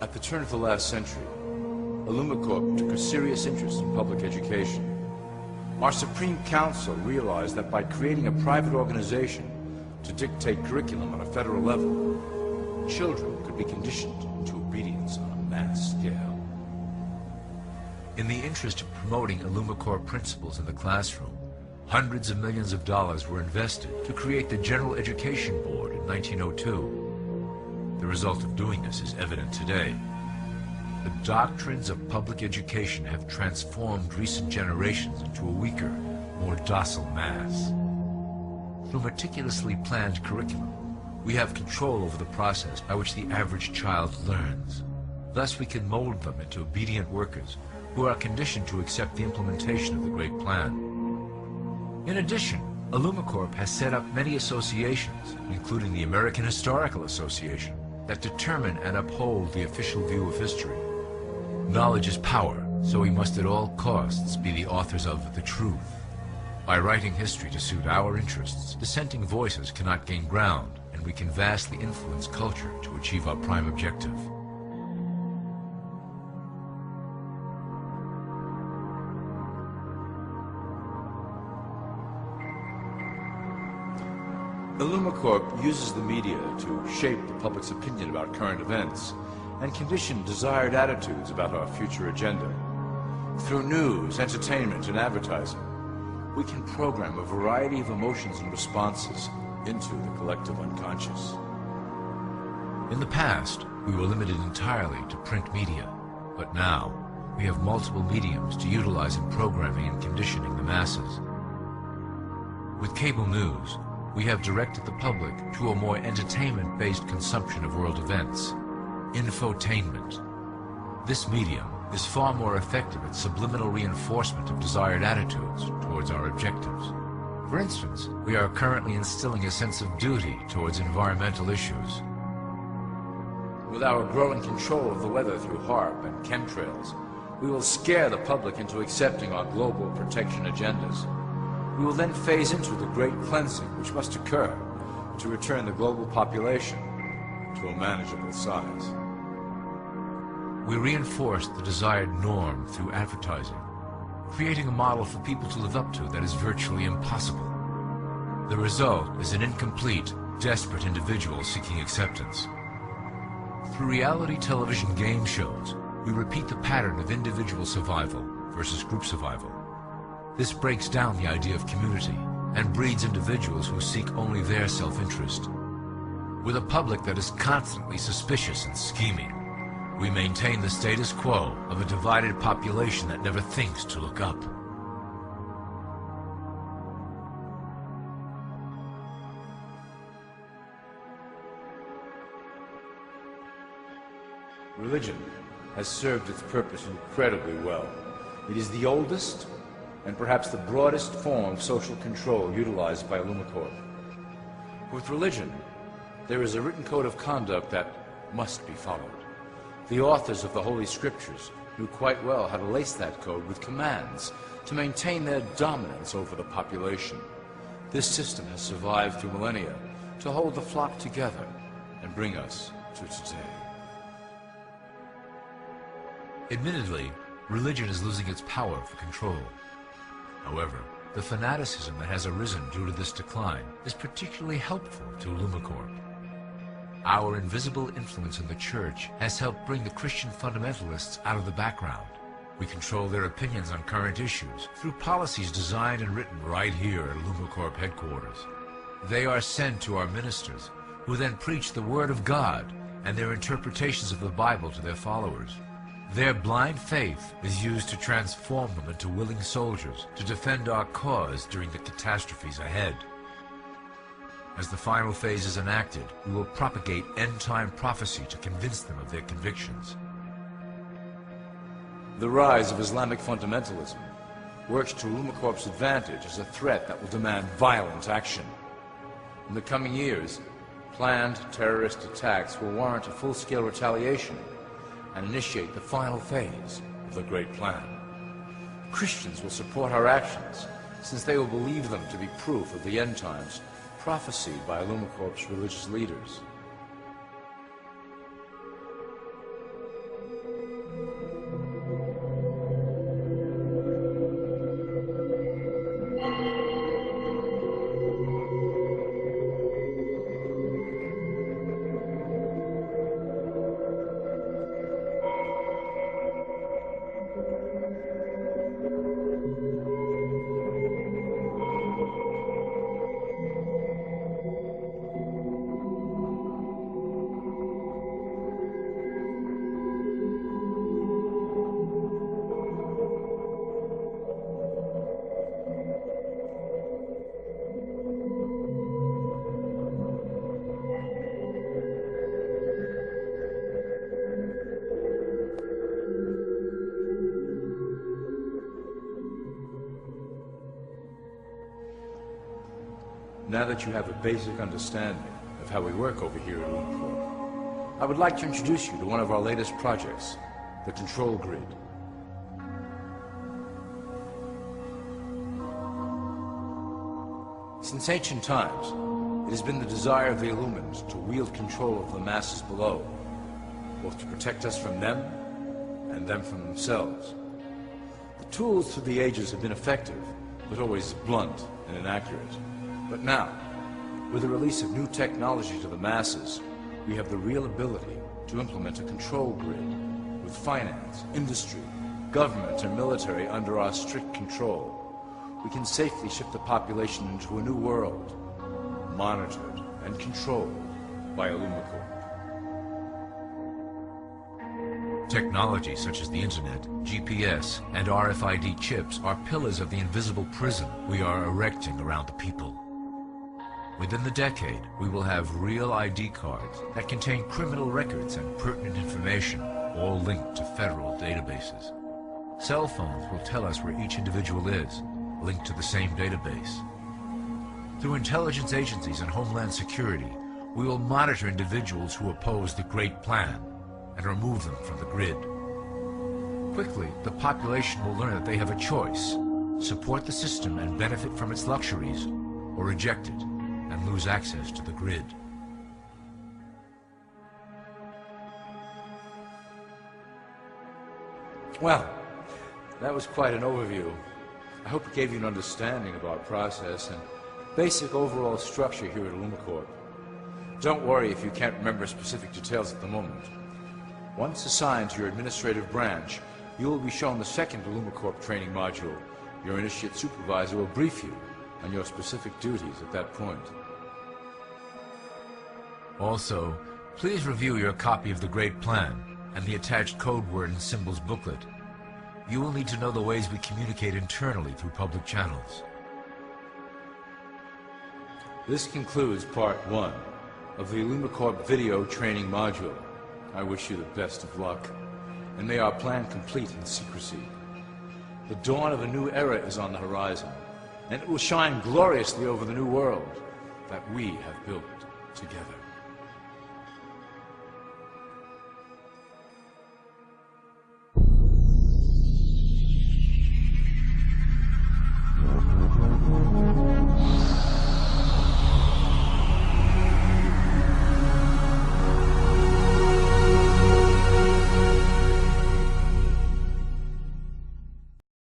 At the turn of the last century, ILLUMICORP took a serious interest in public education. Our Supreme Council realized that by creating a private organization to dictate curriculum on a federal level, children could be conditioned to obedience on a mass scale. In the interest of promoting ILLUMICORP principles in the classroom, hundreds of millions of dollars were invested to create the General Education Board in 1902. The result of doing this is evident today. The doctrines of public education have transformed recent generations into a weaker, more docile mass. Through meticulously planned curriculum, we have control over the process by which the average child learns. Thus we can mold them into obedient workers who are conditioned to accept the implementation of the Great Plan. In addition, ILLUMICORP has set up many associations, including the American Historical Association, that determine and uphold the official view of history. Knowledge is power, so we must at all costs be the authors of the truth. By writing history to suit our interests, dissenting voices cannot gain ground, and we can vastly influence culture to achieve our prime objective. ILLUMICORP uses the media to shape the public's opinion about current events and condition desired attitudes about our future agenda. Through news, entertainment, and advertising, we can program a variety of emotions and responses into the collective unconscious. In the past, we were limited entirely to print media, but now we have multiple mediums to utilize in programming and conditioning the masses. With cable news, we have directed the public to a more entertainment-based consumption of world events, infotainment. This medium is far more effective at subliminal reinforcement of desired attitudes towards our objectives. For instance, we are currently instilling a sense of duty towards environmental issues. With our growing control of the weather through HAARP and chemtrails, we will scare the public into accepting our global protection agendas. We will then phase into the great cleansing which must occur to return the global population to a manageable size. We reinforce the desired norm through advertising, creating a model for people to live up to that is virtually impossible. The result is an incomplete, desperate individual seeking acceptance. Through reality television game shows, we repeat the pattern of individual survival versus group survival. This breaks down the idea of community and breeds individuals who seek only their self-interest. With a public that is constantly suspicious and scheming, we maintain the status quo of a divided population that never thinks to look up. Religion has served its purpose incredibly well. It is the oldest and perhaps the broadest form of social control utilized by ILLUMICORP. With religion, there is a written code of conduct that must be followed. The authors of the Holy Scriptures knew quite well how to lace that code with commands to maintain their dominance over the population. This system has survived through millennia to hold the flock together and bring us to today. Admittedly, religion is losing its power for control. However, the fanaticism that has arisen due to this decline is particularly helpful to ILLUMICORP. Our invisible influence in the Church has helped bring the Christian fundamentalists out of the background. We control their opinions on current issues through policies designed and written right here at ILLUMICORP headquarters. They are sent to our ministers, who then preach the Word of God and their interpretations of the Bible to their followers. Their blind faith is used to transform them into willing soldiers to defend our cause during the catastrophes ahead. As the final phase is enacted, we will propagate end-time prophecy to convince them of their convictions. The rise of Islamic fundamentalism works to ILLUMICORP's advantage as a threat that will demand violent action. In the coming years, planned terrorist attacks will warrant a full-scale retaliation and initiate the final phase of the Great Plan. Christians will support our actions, since they will believe them to be proof of the end times prophesied by ILLUMICORP's religious leaders. Now that you have a basic understanding of how we work over here at ILLUMICORP, I would like to introduce you to one of our latest projects, the Control Grid. Since ancient times, it has been the desire of the Illumins to wield control of the masses below, both to protect us from them and them from themselves. The tools through the ages have been effective, but always blunt and inaccurate. But now, with the release of new technology to the masses, we have the real ability to implement a control grid with finance, industry, government, and military under our strict control. We can safely ship the population into a new world, monitored and controlled by ILLUMICORP. Technology such as the Internet, GPS, and RFID chips are pillars of the invisible prison we are erecting around the people. Within the decade, we will have real ID cards that contain criminal records and pertinent information, all linked to federal databases. Cell phones will tell us where each individual is, linked to the same database. Through intelligence agencies and Homeland Security, we will monitor individuals who oppose the Great Plan and remove them from the grid. Quickly, the population will learn that they have a choice: support the system and benefit from its luxuries, or reject it and lose access to the grid. Well, that was quite an overview. I hope it gave you an understanding of our process and basic overall structure here at ILLUMICORP. Don't worry if you can't remember specific details at the moment. Once assigned to your administrative branch, you will be shown the second ILLUMICORP training module. Your initiate supervisor will brief you on your specific duties at that point. Also, please review your copy of the Great Plan and the attached code word and symbols booklet. You will need to know the ways we communicate internally through public channels. This concludes part 1 of the ILLUMICORP video training module. I wish you the best of luck, and may our plan complete in secrecy. The dawn of a new era is on the horizon, and it will shine gloriously over the new world that we have built together.